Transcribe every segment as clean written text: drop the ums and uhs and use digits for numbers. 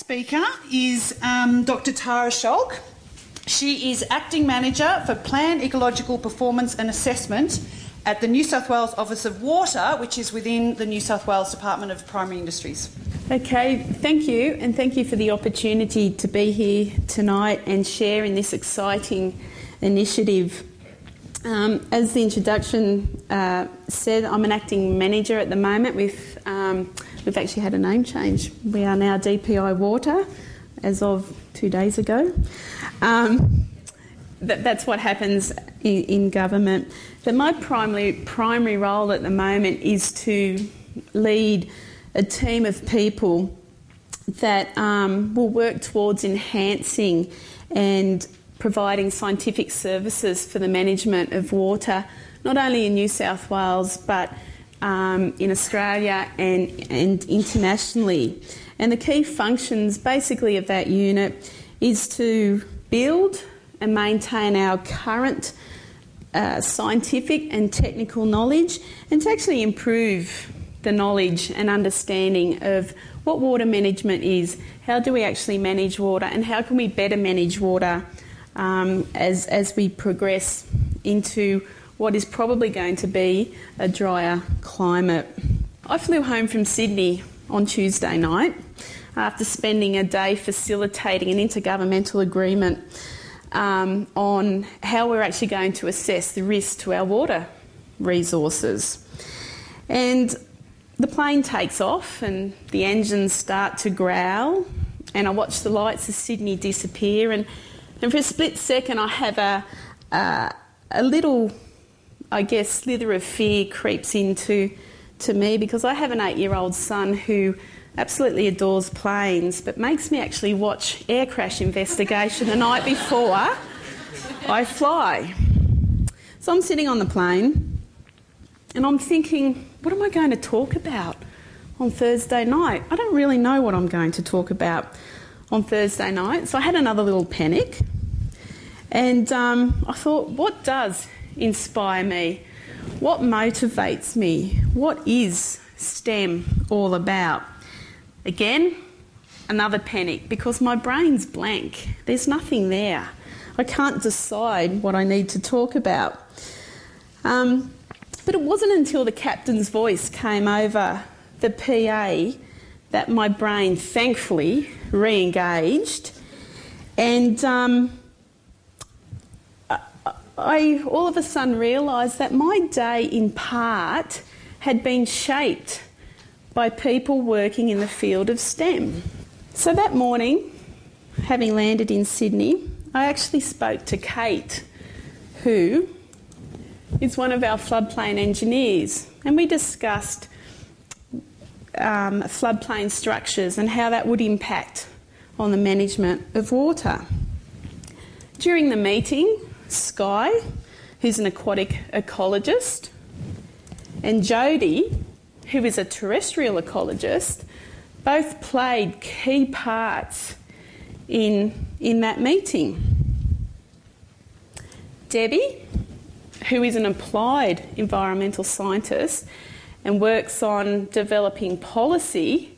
speaker is Dr. Tara Schalk. She is Acting Manager for Plan, Ecological Performance and Assessment at the New South Wales Office of Water, which is within the New South Wales Department of Primary Industries. Okay, thank you, and thank you for the opportunity to be here tonight and share in this exciting initiative. As the introduction said, I'm an acting manager at the moment with, we've actually had a name change. We are now DPI Water as of 2 days ago. That's what happens in government. But my primary role at the moment is to lead a team of people that will work towards enhancing and providing scientific services for the management of water, not only in New South Wales but in Australia and internationally. And the key functions basically of that unit is to build and maintain our current scientific and technical knowledge, and to actually improve the knowledge and understanding of what water management is, how do we actually manage water, and how can we better manage water as we progress into what is probably going to be a drier climate. I flew home from Sydney on Tuesday night after spending a day facilitating an intergovernmental agreement on how we're actually going to assess the risk to our water resources. And the plane takes off and the engines start to growl, and I watch the lights of Sydney disappear, and for a split second I have a little, I guess, slither of fear creeps into me, because I have an 8-year-old son who absolutely adores planes, but makes me actually watch air crash investigation the night before I fly. So I'm sitting on the plane and I'm thinking, what am I going to talk about on Thursday night? I don't really know what I'm going to talk about on Thursday night. So I had another little panic, and I thought, what does inspire me? What motivates me? What is STEM all about? Again, another panic, because my brain's blank. There's nothing there. I can't decide what I need to talk about. But it wasn't until the captain's voice came over the PA that my brain thankfully re-engaged, and I all of a sudden realised that my day in part had been shaped by people working in the field of STEM. So that morning, having landed in Sydney, I actually spoke to Kate, who is one of our floodplain engineers, and we discussed floodplain structures and how that would impact on the management of water. During the meeting, Sky, who's an aquatic ecologist, and Jodie, who is a terrestrial ecologist, both played key parts in that meeting. Debbie, who is an applied environmental scientist and works on developing policy,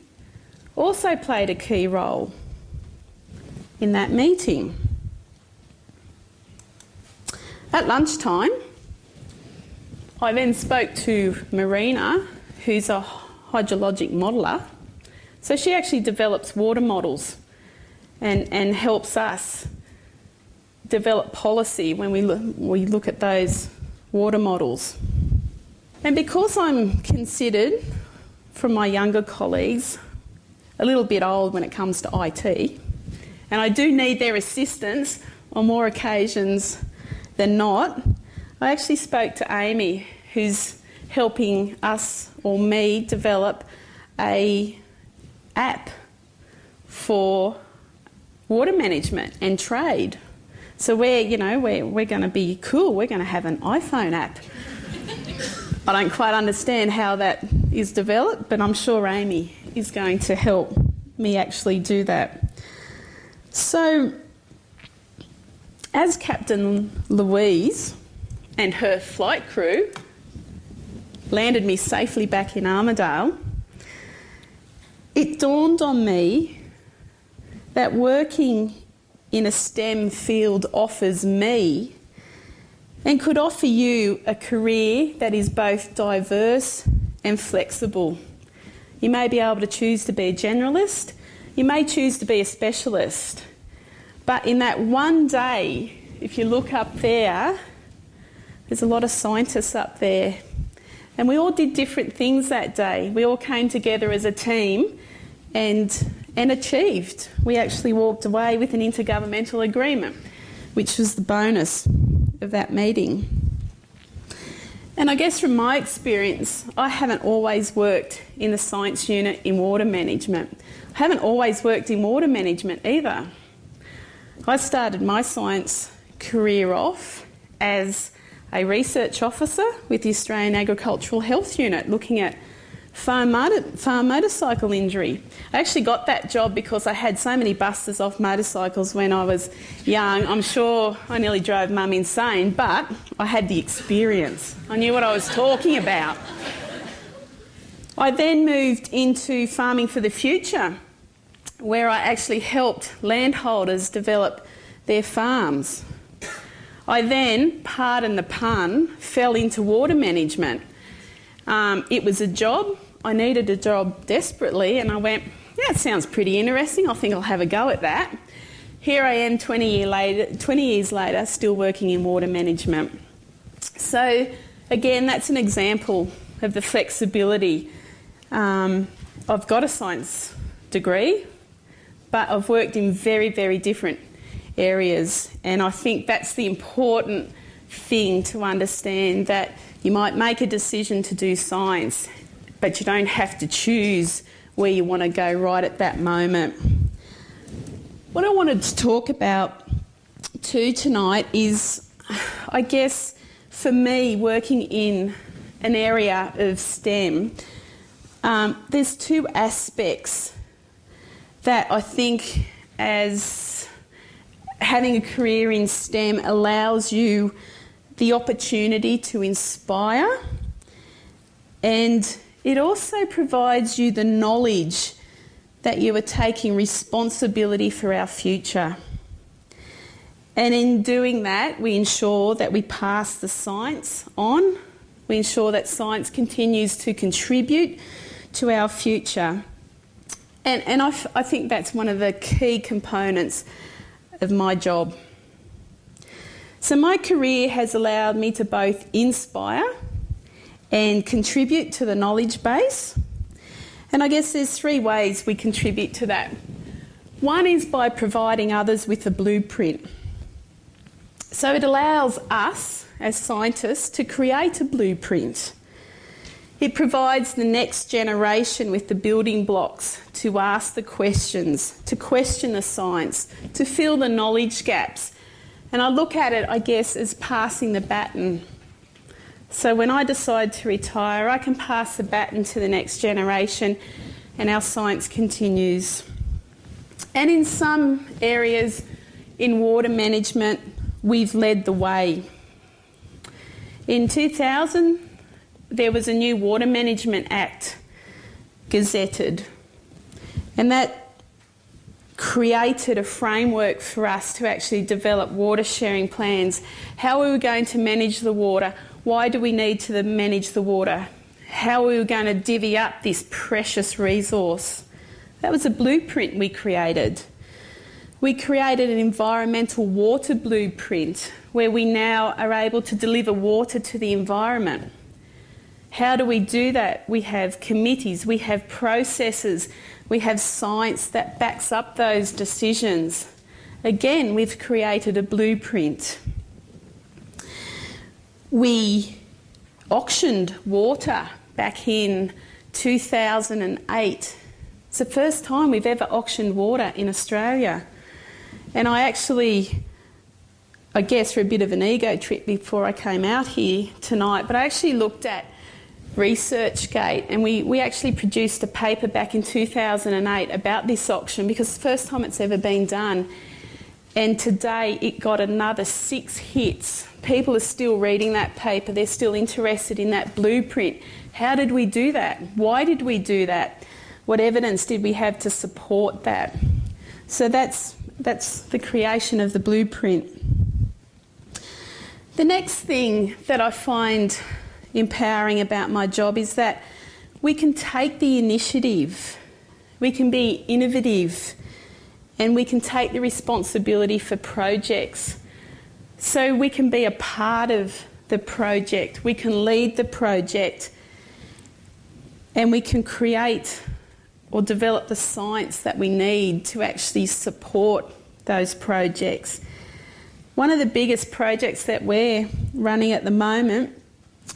also played a key role in that meeting. At lunchtime, I then spoke to Marina, who's a hydrologic modeller. So she actually develops water models and helps us develop policy when we look at those water models. And because I'm considered, from my younger colleagues, a little bit old when it comes to IT, and I do need their assistance on more occasions than not, I actually spoke to Amy, who's helping us, or me, develop a app for water management and trade. So we're going to be cool. We're going to have an iPhone app. I don't quite understand how that is developed, but I'm sure Amy is going to help me actually do that. So, as Captain Louise and her flight crew landed me safely back in Armidale, it dawned on me that working in a STEM field offers me and could offer you a career that is both diverse and flexible. You may be able to choose to be a generalist, you may choose to be a specialist, but in that one day, if you look up there, there's a lot of scientists up there, and we all did different things that day. We all came together as a team and achieved. We actually walked away with an intergovernmental agreement, which was the bonus of that meeting. And I guess from my experience, I haven't always worked in the science unit in water management. I haven't always worked in water management either. I started my science career off as a research officer with the Australian Agricultural Health Unit looking at farm motorcycle injury. I actually got that job because I had so many busters off motorcycles when I was young. I'm sure I nearly drove mum insane, but I had the experience. I knew what I was talking about. I then moved into farming for the future, where I actually helped landholders develop their farms. I then, pardon the pun, fell into water management. It was a job. I needed a job desperately, and I went, yeah, it sounds pretty interesting. I think I'll have a go at that. Here I am 20 years later, still working in water management. So, again, that's an example of the flexibility. I've got a science degree, but I've worked in very, very different areas, and I think that's the important thing to understand, that you might make a decision to do science, but you don't have to choose where you want to go right at that moment. What I wanted to talk about too tonight is, I guess, for me, working in an area of STEM, there's two aspects that I think, as having a career in STEM allows you the opportunity to inspire, and it also provides you the knowledge that you are taking responsibility for our future. And in doing that, we ensure that we pass the science on. We ensure that science continues to contribute to our future. And I think that's one of the key components of my job. So my career has allowed me to both inspire and contribute to the knowledge base. And I guess there's three ways we contribute to that. One is by providing others with a blueprint. So it allows us as scientists to create a blueprint. It provides the next generation with the building blocks to ask the questions, to question the science, to fill the knowledge gaps. And I look at it, I guess, as passing the baton. So when I decide to retire, I can pass the baton to the next generation and our science continues. And in some areas in water management, we've led the way. In 2000, there was a new Water Management Act gazetted, and that created a framework for us to actually develop water sharing plans. How are we going to manage the water? Why do we need to manage the water? How are we going to divvy up this precious resource? That was a blueprint we created. We created an environmental water blueprint where we now are able to deliver water to the environment. How do we do that? We have committees, we have processes, we have science that backs up those decisions. Again, we've created a blueprint. We auctioned water back in 2008. It's the first time we've ever auctioned water in Australia. And I guess for a bit of an ego trip before I came out here tonight, but I actually looked at ResearchGate, and we actually produced a paper back in 2008 about this auction, because it's the first time it's ever been done. And today it got another 6 hits. People are still reading that paper. They're still interested in that blueprint. How did we do that? Why did we do that? What evidence did we have to support that? So that's the creation of the blueprint. The next thing that I find empowering about my job is that we can take the initiative, we can be innovative, and we can take the responsibility for projects. So we can be a part of the project, we can lead the project, and we can create or develop the science that we need to actually support those projects. One of the biggest projects that we're running at the moment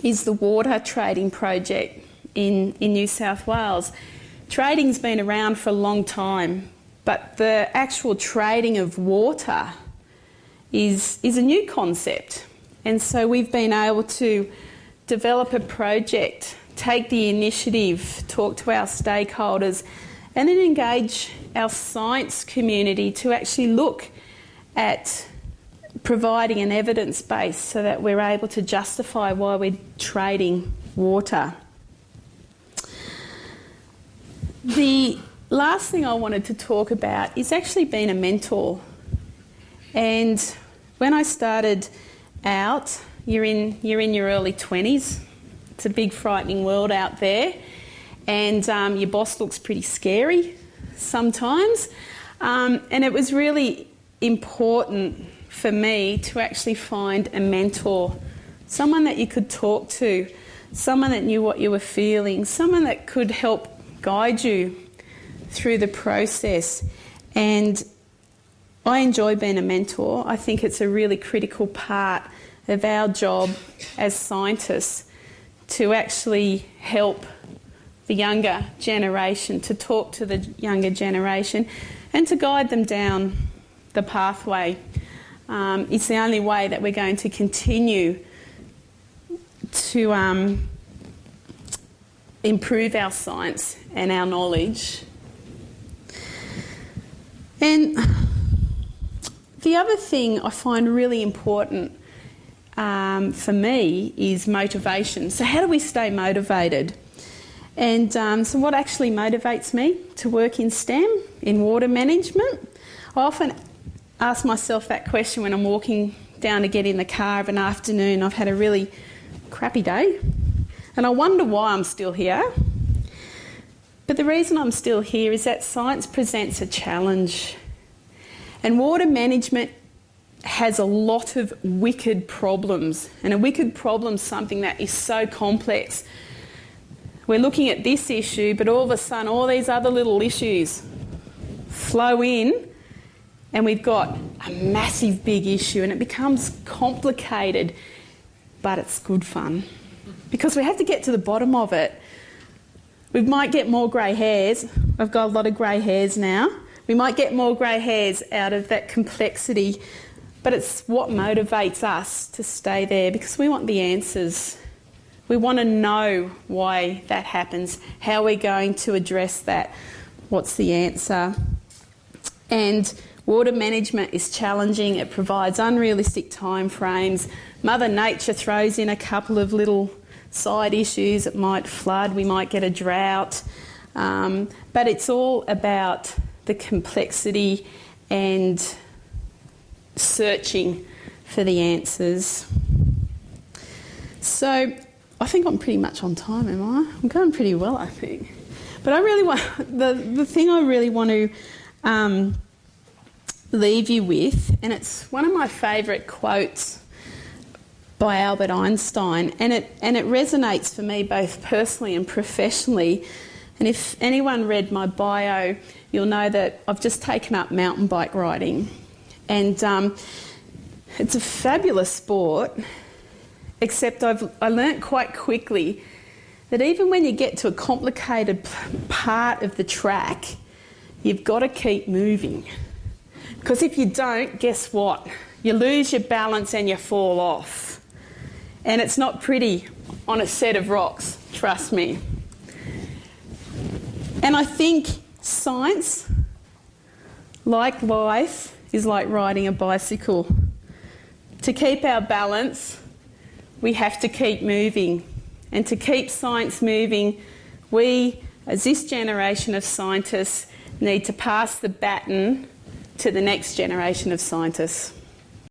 is the water trading project in New South Wales. Trading's been around for a long time, but the actual trading of water is a new concept. And so we've been able to develop a project, take the initiative, talk to our stakeholders, and then engage our science community to actually look at providing an evidence base so that we're able to justify why we're trading water. The last thing I wanted to talk about is actually being a mentor. And when I started out, you're in your early 20s. It's a big frightening world out there, and your boss looks pretty scary sometimes. And it was really important for me to actually find a mentor, someone that you could talk to, someone that knew what you were feeling, someone that could help guide you through the process. And I enjoy being a mentor. I think it's a really critical part of our job as scientists to actually help the younger generation, to talk to the younger generation and to guide them down the pathway. It's the only way that we're going to continue to improve our science and our knowledge. And the other thing I find really important for me is motivation. So how do we stay motivated? And so what actually motivates me to work in STEM, in water management? I often ask myself that question when I'm walking down to get in the car of an afternoon. I've had a really crappy day and I wonder why I'm still here. But the reason I'm still here is that science presents a challenge, and water management has a lot of wicked problems, and a wicked problem is something that is so complex. We're looking at this issue, but all of a sudden all these other little issues flow in, and we've got a massive big issue, and it becomes complicated, but it's good fun because we have to get to the bottom of it. We might get more grey hairs. I've got a lot of grey hairs now. We might get more grey hairs out of that complexity, but it's what motivates us to stay there because we want the answers. We want to know why that happens, how we're going to address that, what's the answer. And water management is challenging. It provides unrealistic timeframes. Mother Nature throws in a couple of little side issues. It might flood, we might get a drought. But it's all about the complexity and searching for the answers. So I think I'm pretty much on time, am I? I'm going pretty well, I think. But I really want the thing I really want to leave you with, and it's one of my favourite quotes by Albert Einstein, and it resonates for me both personally and professionally. And if anyone read my bio, you'll know that I've just taken up mountain bike riding, and it's a fabulous sport. Except I learnt quite quickly that even when you get to a complicated part of the track, you've got to keep moving. Because if you don't, guess what? You lose your balance and you fall off. And it's not pretty on a set of rocks, trust me. And I think science, like life, is like riding a bicycle. To keep our balance, we have to keep moving. And to keep science moving, we, as this generation of scientists, need to pass the baton to the next generation of scientists.